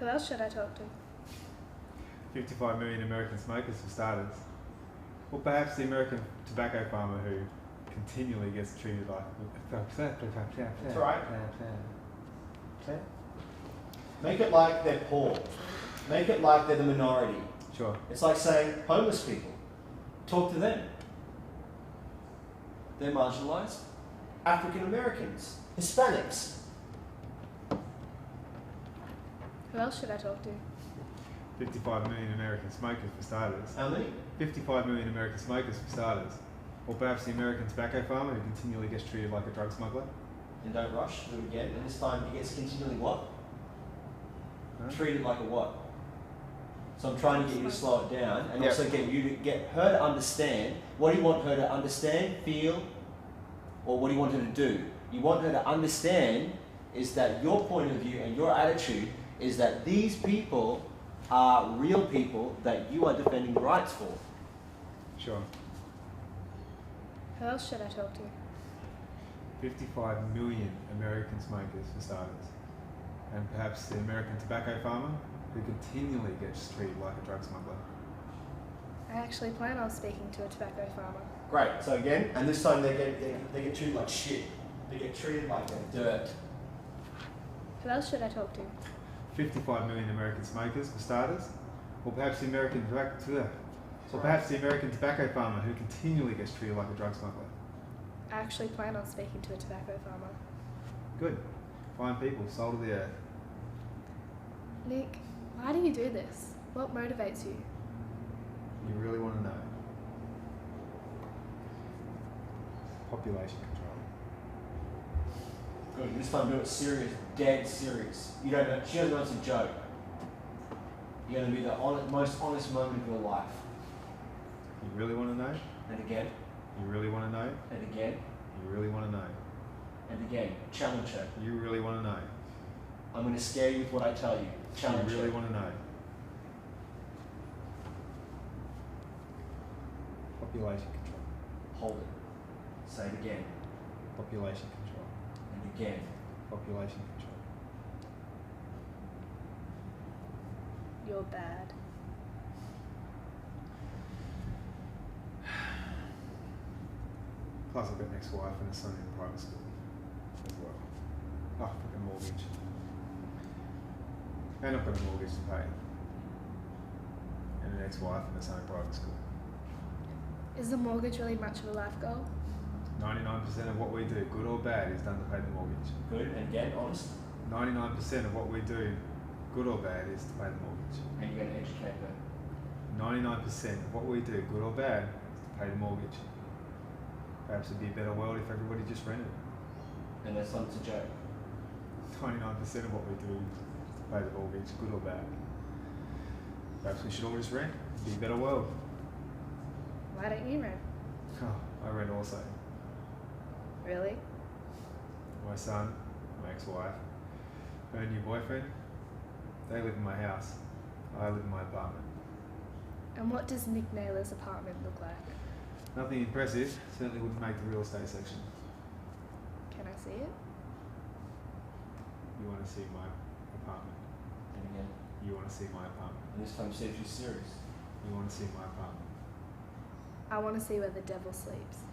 Who else should I talk to? 55 million American smokers for starters. Or perhaps the American tobacco farmer who continually gets treated like... That's right. Make it like they're poor. Make it like they're the minority. Sure. It's like saying homeless people. Talk to them. They're marginalised. African Americans. Hispanics. Who else should I talk to? 55 million American smokers for starters. How many? 55 million American smokers for starters. Or perhaps the American tobacco farmer who continually gets treated like a drug smuggler. And don't rush, do it again. And this time he gets continually what? Huh? Treated like a what? So I'm trying to get you to slow it down and Yep. also get you to get her to understand. What do you want her to understand, feel, or what do you want her to do? You want her to understand is that your point of view and your attitude is that these people are real people that you are defending rights for. Sure. Who else should I talk to? 55 million American smokers for starters. And perhaps the American tobacco farmer who continually gets treated like a drug smuggler. I actually plan on speaking to a tobacco farmer. Great. So again, and this time they get treated like shit. They get treated like they're dirt. Who else should I talk to? 55 million American smokers for starters. Or perhaps the American tobacco farmer who continually gets treated like a drug smuggler. I actually plan on speaking to a tobacco farmer. Good. Fine people, soul of the earth. Nick, why do you do this? What motivates you? You really want to know? Population control. Good. This time do it serious, dead serious. You don't know. She doesn't know it's a joke. You're going to be the most honest moment of your life. You really want to know? And again. You really want to know? And again. You really want to know? And again. Challenge her. You really want to know? I'm going to scare you with what I tell you. Challenge You really her. want to know? Population control. Hold it. Say it again. Population control. And again. Population control. You're bad. Plus I've got an ex-wife and a son in private school as well. Oh, fucking mortgage. And I've got a mortgage to pay. And an ex-wife and a son in private school. Is the mortgage really much of a life goal? 99% of what we do, good or bad, is done to pay the mortgage. Good. And again. Honest. 99% of what we do, good or bad, is to pay the mortgage. And you're going to educate her. 99% of what we do, good or bad, is to pay the mortgage. Perhaps it'd be a better world if everybody just rented. And that's not a joke. 99% of what we do is to pay the mortgage, good or bad. Perhaps we should all just rent. It'd be a better world. Why don't you rent? Oh, I rent also. Really? My son, my ex-wife, her new boyfriend, they live in my house. I live in my apartment. And what does Nick Naylor's apartment look like? Nothing impressive. Certainly wouldn't make the real estate section. Can I see it? You want to see my apartment? And again. You want to see my apartment? And this time say if you're serious. You want to see my apartment? I want to see where the devil sleeps.